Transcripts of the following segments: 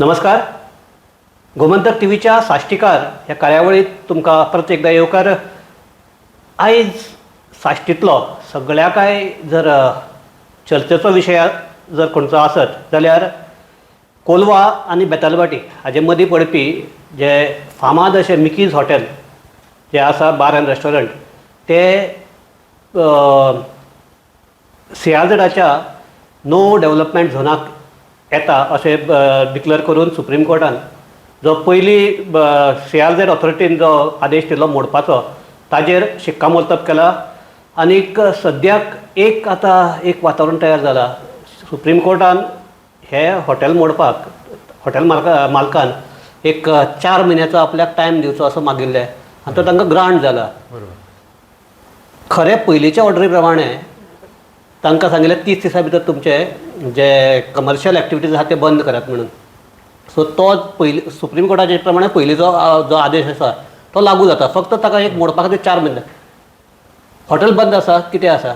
नमस्कार. गोमंतक टीव्हीच्या साश्टीकार ह्या कार्यावळीत तुमकां परत एकदा येवकार. आयज साश्टीतलो सगळ्याकाय जर चर्चेचो विशय जर खंयचो आसत जाल्यार कोलवा आनी बेतालबाटी हाजे मदीं पडपी जे फामाद अशें मिकीज हॉटेल जे आसा बार एंड रेस्टॉरंट ते सियाझेडाच्या नो डेव्हलपमेंट झोनाक येता अशें डिक्लेअर करून सुप्रीम कोर्टान जो पयली सियाझेड ऑथॉरिटीन जो आदेश दिलो मोडपाचो ताजेर शिक्कामोर्तब केला. आनीक सद्याक एक वातावरण तयार जाला. सुप्रीम कोर्टान हे हॉटेल मोडपाक हॉटेल मालकान एक 4 म्हयन्याचो आपल्याक टायम दिवचो असो मागिल्लें आनी तो तांकां ग्रांट जाला. खरें पयलींच्या ऑर्डरी प्रमाणे तांकां सांगिल्लें 30 दिसां भितर तुमचे जे कमर्शियल एक्टिविटीज आसा ते बंद करात म्हणून. सो तो पयली सुप्रीम कोर्टाचे प्रमाणे पयलींचो जो आदेश आसा तो लागू जाता. फक्त ताका एक मोडपा खातीर 4 म्हयने. हॉटेल बंद आसा कितें आसा?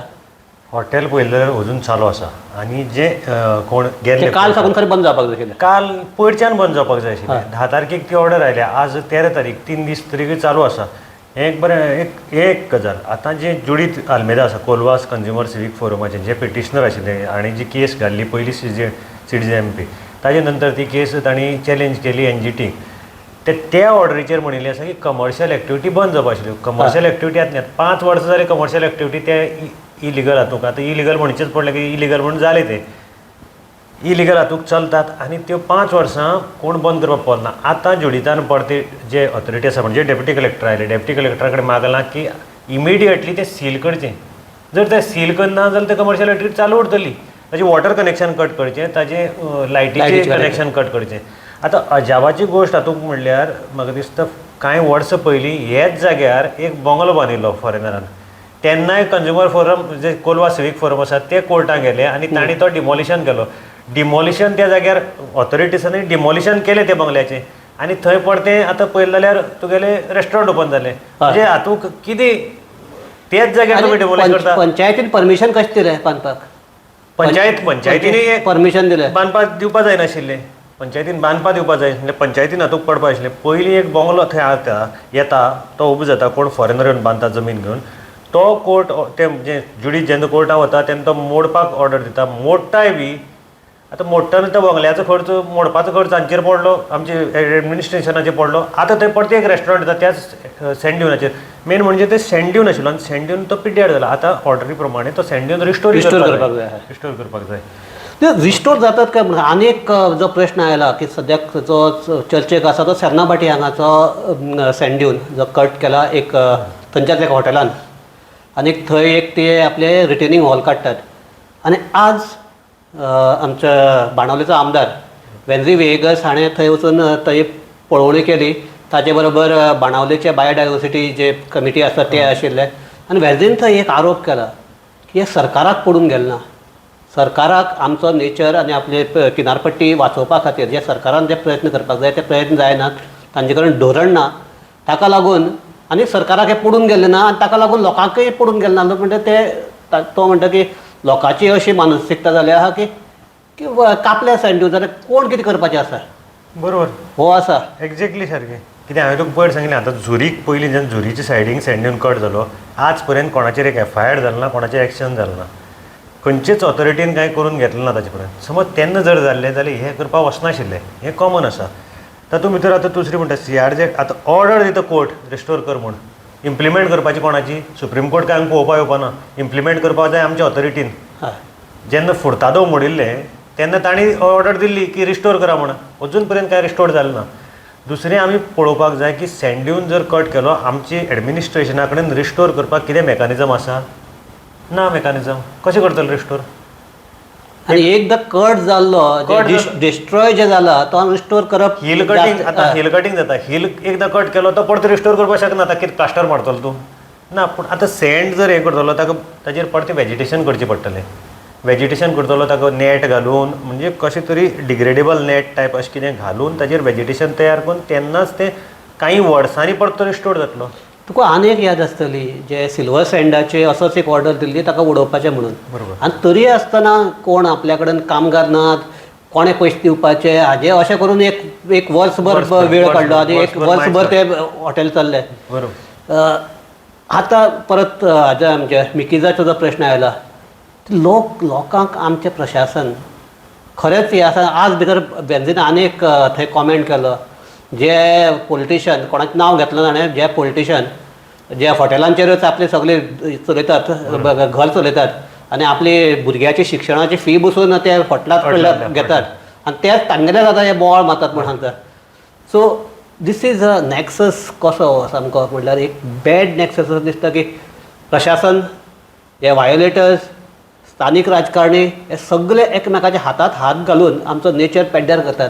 हॉटेल पळयलें जाल्यार अजून चालू आसा आनी जे कोण गेल्ले काल साकून खरें बंद जावपाक जाय आशिल्लें. काल पयरच्यान बंद जावपाक जाय आशिल्लें. 10 तारखेक ती ऑर्डर आयल्या. आज 13 तारीख 3 दीस तरी चालू आसा. एक बरें एक गजाल आतां जे जुडीत आल्मेदा आसा कोलवास कंज्युमर सिवीक फोरमाचे जे पिटिशनर आशिल्ले आनी जी केस घाल्ली पयली CJMP ताजे नंतर ती केस तांणी चॅलेंज केली NGT. त्या ऑर्डरीचेर म्हणिल्लें आसा की कमर्शियल एक्टिविटी बंद जावपा आशिल्ल्यो. कमर्शियल एक्टिविटी आतां 5 वर्सां जाली कमर्शियल एक्टिविटी ते इलिगल हातूंक. आतां इलिगल म्हणचेच पडलें की इलिगल म्हणून जाले ते इलिगल हातूंक चलतात आनी त्यो 5 वर्सां कोण बंद करपाक पावना. आतां जुडितान परते जे ऑथॉरिटी आसा म्हणजे डेप्युटी कलेक्टर आयले. डेप्युटी कलेक्टरा कडेन मागलां की इमिडिएटली ते सील करचें. जर ते सील करना जाल्यार ते कमर्शियल एक्टिविटी चालू उरतली. ताजें वॉटर कनेक्शन कट करचें, ताजें लायटीचें कनेक्शन कट करचें. आतां अजापाची गोश्ट हातूंक म्हणल्यार म्हाका दिसता कांय वर्सां पयलीं हेच जाग्यार एक बंगलो बांदिल्लो फॉरेनरान. तेन्नाय कंज्युमर फोरम जे कोलवा सिवीक फोरम आसा ते कोर्टाक गेले आनी तांणी तो डिमॉलिशन केलो. डिमॉलिशन त्या जाग्यार ऑथॉरिटीजांनी डिमॉलिशन केलें ते बंगल्याचें आनी थंय परतें आतां पळयलें जाल्यार तुगेलें रेस्टॉरंट ओपन जालें. म्हणजे हातूंक कितें तेच जाग्यार तुमी डिमॉलिश करता. पंचायतीन परमिशन कशें दिलें बांदपाक? पंचायतीनी परमिशन दिलें. बांदपाक दिवपा जायनाशिल्लें. पंचायतीन बांदपा दिवपा जाय म्हणजे पंचायतीन हातूंक पडपा आशिल्लें. पयलीं एक बंगलो थंय येता तो उबो जाता कोण फॉरेनर येवन बांदता जमीन घेवन. तो कोर्ट ते म्हणजे जुडीत जेन्ना कोर्टान वता तेन्ना तो मोडपाक ऑर्डर दिता. मोडटाय बी. आतां मोडटना त्या बंगल्याचो खर्च मोडपाचो खर्च हांचेर पडलो, आमचे एडमिनिस्ट्रेशनाचेर पडलो. आतां थंय परते एक रेस्टॉरंट येता त्याच सँड्युनाचेर. मेन म्हणजे ते सँड्यून आशिल्लो आनी सँड्यून तो पिड्ड्यार जाला. आतां ऑर्डरी प्रमाणे तो सँड्यून रिस्टोर करपाक जाय. ते रिस्टोर जातात काय म्हणून आनीक जो प्रश्न आयला की सद्याक जो चर्चेक आसा तो सेर्नाबाटी हांगाचो सँड्यून जो कट केला एक थंयच्याच एक हॉटेलान आनीक थंय एक ते आपले रिटेनिंग हॉल काडटात. आनी आज आमच्या बाणावलेचो आमदार वेन्झी वेगस हाणें थंय वचून थंय पळोवणी केली. ताचे बरोबर बाणावलेचे बायोडायवर्सिटी जे कमिटी आसा ते आशिल्ले आनी वेन्झीन थंय एक आरोप केला की हे सरकाराक पडून गेलें ना. सरकाराक आमचो नेचर आनी आपले किनारपट्टी वाचोवपा खातीर जे सरकारान जे प्रयत्न करपाक जाय ते प्रयत्न जायनात. तांचे कडेन धोरण ना. ताका लागून आनी सरकाराक हे पडून गेल्लें ना आनी ताका लागून लोकांकय पडून गेलें ना. म्हणजे ते तो म्हणटा की लोकांची अशी मानसिकता जाली आहा की कापल्या सँड्यून जाल्यार कोण कितें करपाचें आसा. बरोबर हो आसा एक्झॅक्टली सारकें. कितें हांवें तुका पयर सांगिल्लें आतां झुरीक पयलीं जेन्ना झुरीच्या सायडीन सँड्यून कट जालो आज पर्यंत कोणाचेर एक FIR जालें ना, कोणाचेर एक्शन जालें ना. खंयचेच ऑथॉरिटीन कांय करून घेतलें ना ताचे पर्यंत. समज तेन्ना जर जाल्लें जाल्यार हें करपाक वचनाशिल्लें. हें कॉमन आसा. तातूंत भितर आतां दुसरी म्हणटा CRJ आतां ऑर्डर दिता कोर्ट रिस्टोर कर म्हूण. इम्प्लिमेंट करपाची कोणाची? सुप्रीम कोर्ट काय पळोवपा येवपा ना. इम्प्लिमेंट करपाक जाय आमच्या ऑथॉरिटीन. जेन्ना फुर्तादो मोडिल्लें तेन्ना तांणी ऑर्डर दिल्ली की रिस्टोर करा म्हण. अजून पर्यंत कांय रिस्टोर जालें ना. दुसरें आमी पळोवपाक जाय की सँड्यून जर कट केलो आमची एडमिनिस्ट्रेशना कडेन रिस्टोर करपाक कितें मेकानिजम आसा? ना मेकानिजम. कशें करतलो रिस्टोर? आनी एकदा कट जाल्लो डिस्ट्रॉय जे जाला तो रिस्टोर करप. हिल कटींग आतां हिल कटींग जाता. हिल एकदा कट केलो तो परत रिस्टोर करपाक शकना. ताका कितें प्लास्टर मारतलो तूं? ना. पूण आतां सँड जर हें करतलो ताजेर परतें वेजिटेशन करचें पडटलें. वेजिटेशन करतलो ताका नेट घालून म्हणजे कशें तरी डिग्रेडेबल नेट टायप अशें कितें घालून ताजेर वेजिटेशन तयार करून तेन्नाच तें कांय वर्सांनी परत तो रिस्टोर जातलो. तुका आनी एक याद आसतली जे सिल्वर सँडाचे असोच एक ऑर्डर दिल्ली ताका उडोवपाचें म्हणून. बरोबर. आनी तरी आसतना कोण आपल्या कडेन कामगार नात कोणे पयशे दिवपाचे हाजे अशें करून एक वर्सभर वेळ काडलो आनी एक वर्सभर ते हॉटेल चल्ले. बरोबर. आतां परत हाजे आमचे मिकिजाचो जो प्रश्न आयला, लोकांक आमचें प्रशासन खरेंच हे आसा. आज भितर बेंझीन आनी एक थंय कॉमेंट केलो, जे पॉलिटिशियन, कोणाचें नांव घेतलं ताणें, जे पॉलिटिशियन जे हॉटेलांचेरच आपले सगळे चलयतात, घर चलयतात आनी आपली भुरग्याची शिक्षणाची फी बसून ते हॉटेलांत कडल्यान घेतात आनी तेच तांगेले जाता हे बोवाळ मारतात म्हण सांगतात. सो दीस इज अ नॅक्सस कसो सामको, म्हटल्यार एक बॅड नॅक्सस दिसता की प्रशासन, हे वायोलेटर्स, स्थानीक राजकारणी हे सगळे एकमेकाच्या हातात हात घालून आमचो नेचर पेड्ड्यार करतात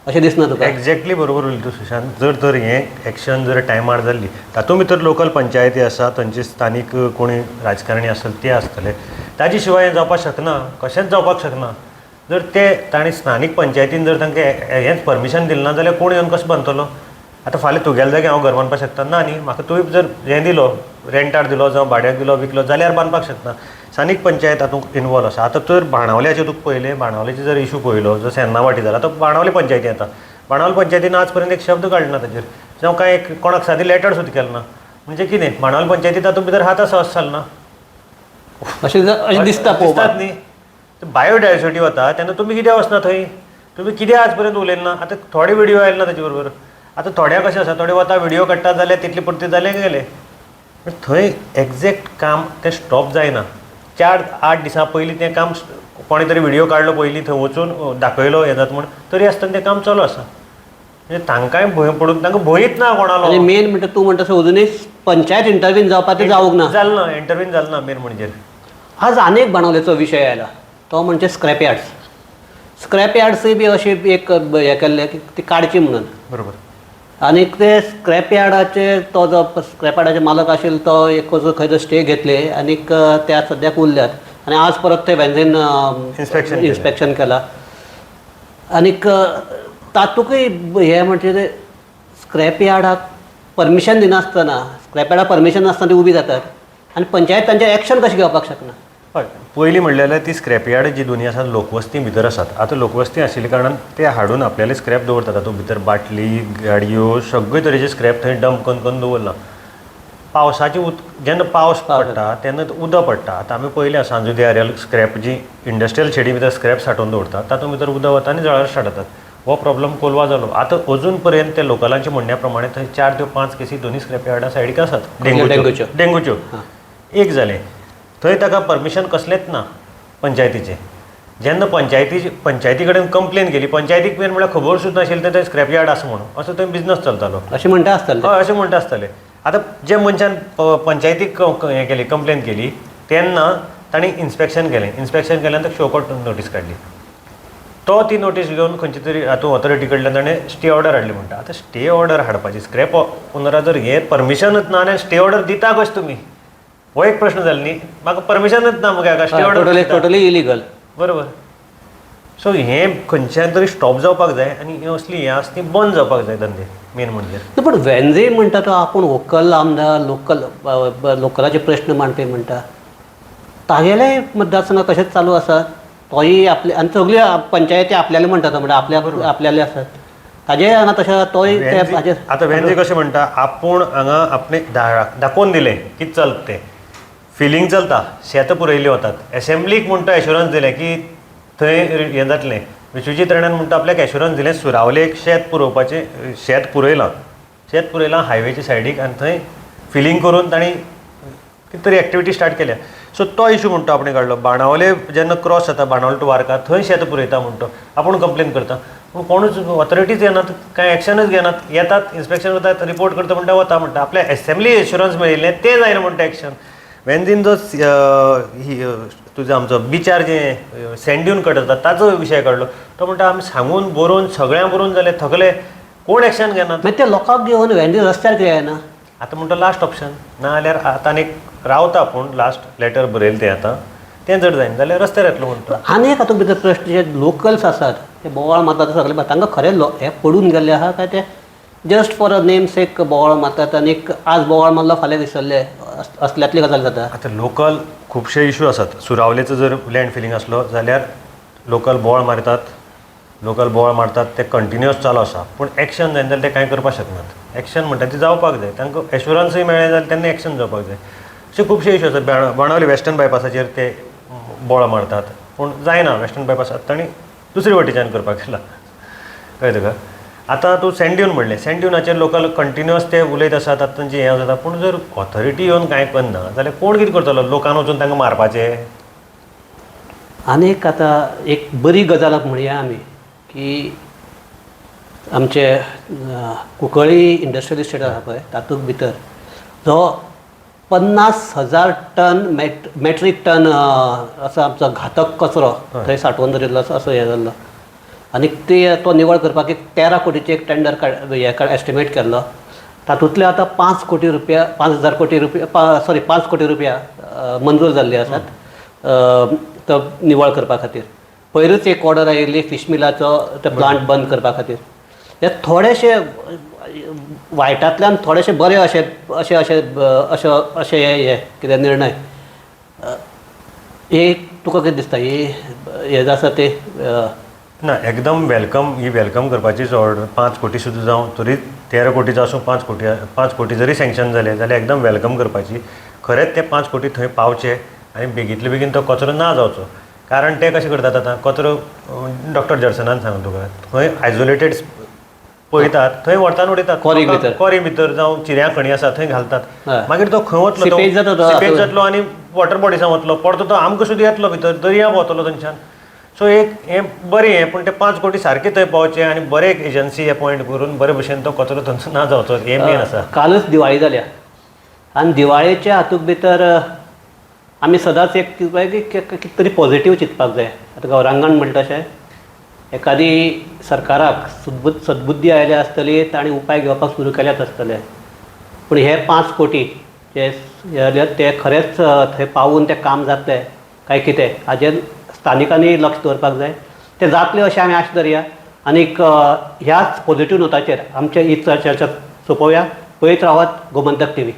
अशें दिसना तुका? एक्झॅक्टली बरोबर उलयलें तूं सुशांत. जर हें एक्शन जर टायमार जाल्ली, तातूंत भितर लोकल पंचायती आसा, थंयचे स्थानीक कोणी राजकारणी आसत ते आसतले, ताजे शिवाय हें जावपाक शकना, कशेंच जावपाक शकना. जर ताणें स्थानीक पंचायतीन जर तांकां हेंच परमिशन दिलें ना जाल्यार कोण येवन कसो बांदतलो? आतां फाल्यां तुगेल्या जाग्यार हांव घर बांदपाक शकता ना न्ही. म्हाका तुवें जर हें दिलो, रेंटार दिलो जावं भाड्याक दिलो, विकलो जाल्यार बांदपाक शकना. स्थानीक पंचायत हातूंत इनवॉल्व आसा. आतां तर बाणावल्याचें तुका पयलें, बाणावल्याचें जर इशू पळयलो, जो सेन्नावाटी जाला, तो बाणावले पंचायती येता. बाणावले पंचायतीन आज पर्यंत एक शब्द काडना ताचेर, जावं कांय कोणाक सादी लेटर सुद्दां केलें ना. म्हणजे कितें, बाणावले पंचायती तातूंत भितर हात आसा चलना अशें दिसता पळोवपाक न्ही. बायोडायवर्सिटी वता तेन्ना तुमी कित्याक वचना थंय? तुमी कित्याक आज पर्यंत उलयना? आतां थोडे व्हिडिओ आयले ना ताचे बरोबर. आतां थोड्या कशें आसा, थोडे वता व्हिडिओ काडटा जाल्यार तितले पुरते जाले गेले. थंय एग्जॅक्ट काम तें स्टॉप जायना. 4-8 दिसां पयलीं तें काम कोणे तरी व्हिडिओ काडलो पयलीं, थंय वचून दाखयलो हें जाता म्हण, तरी आसतना तें काम चालू आसा. म्हणजे तांकांय भंय पडून, तांकां भंयच ना कोणालो. आनी मेन म्हणटा तूं म्हणटा अजुनूय पंचायत इंटरव्हीन जावपाक ते जावंक ना. जालें ना, इंटरव्हीन जालें ना मेन म्हणजे. आज आनीक बाणावलेचो विशय आयला, तो म्हणजे स्क्रॅप यार्ड्स. स्क्रॅप यार्ड्सय बी अशी एक हें केल्लें की ती काडची म्हणून. बरोबर. आनी ते स्क्रॅप यार्डाचे तो जो स्क्रॅप यार्डाचे मालक आशिल्लो तो एक खंय जो स्टे घेतले आनीक त्या सद्याक उरल्यात. आनी आज परत ते बेंझीन इन्स्पेक्शन केलां. आनीक तातूंकय हें म्हणजे ते स्क्रॅप यार्डाक परमिशन दिनासतना, स्क्रॅप यार्डाक परमिशन नासतना ती उबी जातात आनी पंचायत तांचेर एक्शन कशें घेवपाक शकना? हय, पयलीं म्हणलें ती स्क्रॅप यार्ड जी दोनी आसात लोकवस्ती भितर आसात. आतां लोकवस्ती आशिल्ल्या कारणान ते हाडून आपल्याले स्क्रॅप दवरतात. तातूंत भितर बाटली, गाडयो, सगळे तरेचे स्क्रॅप थंय डंप करून दवरला. पावसाची जेन्ना पावस पडटा तेन्ना उदक पडटा. आतां आमी पयलें सांजुदी एरियल स्क्रॅप जी इंडस्ट्रियल शेडी भितर स्क्रॅप सांठोवन दवरतात, तातूंत भितर उदक वता आनी जळार स्टार्ट जातात. हो प्रॉब्लम कोलवा जालो. आतां अजून पर्यंत ते लोकलांच्या म्हणण्या प्रमाणे थंय 4 ते 5 केसी दोनी स्क्रॅप यार्डा सायडीक आसात डेंगूच्यो. एक जालें, थंय ताका परमिशन कसलेंच ना पंचायतीचें. जेन्ना पंचायती कडेन कंप्लेन केली, पंचायतीक मेन म्हळ्यार खबर सुद्दां नाशिल्लें थंय स्क्रॅप यार्ड आसा म्हणून, असो थंय बिझनस चलतालो. अशें म्हणटा आसतलें. हय, अशें म्हणटा आसतलें. आतां जे मनशान पंचायतीक हें केली, कंप्लेन केली, तेन्ना तांणी इन्स्पेक्शन केलें. इन्स्पेक्शन केल्यान ताका शो कोर्ट नोटीस काडली. तो ती नोटीस घेवन खंयची तरी हातूंत ऑथॉरिटी कडल्यान ताणें स्टे ऑर्डर हाडली म्हणटा. आतां स्टे ऑर्डर हाडपाची, स्क्रॅप ओनरा जर हें परमिशनच ना आनी स्टे ऑर्डर दिता कशें तुमी? हो एक प्रश्न जालो न्ही. म्हाका परमिशनच ना मगे हाका स्टे ऑर्डर. Totally illegal. बरोबर. सो हें खंयच्यान तरी स्टॉप जावपाक जाय आनी हें असली हें आसा ती बंद जावपाक जाय धंदे मेन म्हणजे. पण वेंझे म्हणटा तो आपूण व्होकल आमदार, लोकलाचे प्रश्न मांडपी म्हणटा, तागेले मतदारसंघात कशेंच चालू आसात. तोय आपले आनी सगळ्यो पंचायती आपल्याले म्हणटात, म्हणजे आपल्याले आसात. ताजे हांगा तशें तोय आतां वेंझे कशें म्हणटा, आपूण हांगा आपणे दाखोवन दिलें कितें चलता तें. फिलींग चलता, शेतां पुरयलीं वतात. एसेंब्लीक म्हणटा एश्युरन्स दिलें की थंय हें जातलें. विश्वजीत राणान म्हणटा आपल्याक एश्युरन्स दिलें सुरावलेक शेत पुरोवपाचें, शेत पुरयलां हायवेच्या सायडीक आनी थंय फिलींग करून तांणी कितें तरी एक्टिविटी स्टार्ट केल्या. सो तो इशू म्हणटा आपणे काडलो. बाणावले जेन्ना क्रॉस जाता बाणावले टू वार्का, थंय शेत पुरयता म्हणटा आपूण कंप्लेन करता, पूण कोणूच ऑथॉरिटीज येनात, कांय एक्शनच घेनात. येतात, इन्स्पेक्शन करतात, रिपोर्ट करता म्हणटा वता म्हणटा. आपल्या एसेंब्ली एश्युरन्स मेळिल्लें तें जायना म्हणटा एक्शन. वेंझीन जो तुजो आमचो बिचार जें सँड ड्यून कट जाता ताचो विशय काडलो. तो म्हणटा आमी सांगून बरोवन सगळ्यांक बरोवन जालें, थकले, कोण एक्शन घेनात. मागीर ते लोकांक घेवन वेंझे रस्त्यार कित्याक येना? आतां म्हणटा लास्ट ऑप्शन ना जाल्यार आतां आनीक रावता पूण लास्ट लेटर बरयलें तें आतां तें जर जायना जाल्यार रस्त्यार येतलो म्हणटा. आनी एक हातूंत भितर प्रश्न जे लोकल्स आसात ते बोवाळ मारतात सगळे, तांकां खरें हे पडून गेल्ले आहा काय ते जस्ट फॉर अ नेम्स एक बोवाळ मारतात आनी आज बोवाळ मारलो फाल्यां विसरले असल्यातली गजाल जाता. आतां लोकल खुबशे इशू आसात. सुरावलेचो जर लँड फिलींग आसलो जाल्यार लोकल बोवाळ मारतात, लोकल बोवाळ मारतात ते कंटिन्युअस चालू आसा पूण एक्शन जायना जाल्यार ते कांय करपाक शकनात एक्शन म्हणटा ती जावपाक जाय तांकां एश्युरन्सूय मेळ्ळें जाल्यार तेन्ना एक्शन जावपाक जाय अशे खुबशे इश्यू आसात बाणावले वेस्टर्न बायपासाचेर ते बोवाळ मारतात पूण जायना वेस्टर्न बायपासात तांणी दुसरे वटेच्यान करपाक केला कळ्ळें तुका आतां तूं सँड्यून म्हणलें सँड्यूनाचेर लोकल कंटिन्युअस ते उलयत आसात आतां तांचें हें जाता पूण जर ऑथॉरिटी येवन कांय करना जाल्यार कोण कितें करतलो लोकांन वचून तांकां मारपाचें आनीक आतां एक बरी गजाल म्हणया आमी की आमचे कुंकळ्ळी इंडस्ट्रियल इस्टेट आसा पळय तातूंत भितर जो 50,000 टन मॅट्रीक टन असो आमचो घातक कचरो थंय सांठोवन दवरिल्लो असो हें जाल्लो आनी तो निवळ करपाक एक 13 कोटीचें एक टेंडर एस्टिमेट केल्लो तातूंतले आतां 5 कोटी रुपया 5,000 कोटी रुपया 5 कोटी रुपया मंजूर जाल्ले आसात तो निवळ करपा खातीर पयरूच एक ऑर्डर आयिल्ली फिश मिलाचो तो प्लांट बंद करपा खातीर हे थोडेशे वायटांतल्यान थोडेशे बरे अशे अशे अशे अशे अशे हे कितें निर्णय एक तुका कितें दिसता हे जे आसा ते ना एकदम वेलकम ही वेलकम करपाचीच ऑर्डर 5 कोटी सुद्दां जावं तरी 13 कोटीचो आसूं 5 कोटी जरी सँक्शन जाले जाल्यार एकदम वेलकम करपाची खरेंच ते 5 कोटी थंय पावचे आनी बेगींतले बेगीन तो कचरो ना जावचो कारण ते कशें करतात आतां कचरो डॉक्टर जर्सनान सांगूं तुका खंय आयसोलेटेड पळयतात थंय व्हरतात उडयतात कॉरी भितर जावं चिऱ्या खणी आसा थंय घालतात मागीर तो खंय वतलो सिपेज जातलो आनी वॉटर बॉडीसान वतलो परतो तो आमकां सुद्दां येतलो भितर दर्याक वतलो थंयच्यान सो एक हें बरें हें पूण ते 5 कोटी सारके थंय पावचे आनी बरे एक एजन्सी अपॉयंट करून बरे भशेन तो कचरो थंयचो ना जावचो हें मेन आसा कालच दिवाळी जाल्या आनी दिवाळेच्या हातूंत भितर आमी सदांच एक कितें तरी पॉझिटीव चिंतपाक जाय आतां गौरांगण म्हणटा तशें एखादी सरकाराक सद्बुद्धी आयले आसतली ताणें उपाय घेवपाक सुरू केल्यात आसतले पूण हे 5 कोटी जे ते खरेंच थंय पावून तें काम जातलें काय कितें हाजेर स्थानिकांनी लक्ष दवरपाक जाय ते जातले अशें आमी आश धरया आनीक ह्याच पॉझिटीव नोटाचेर आमचे ही चर्चा सोंपोवया पळयत रावात गोमंतक TV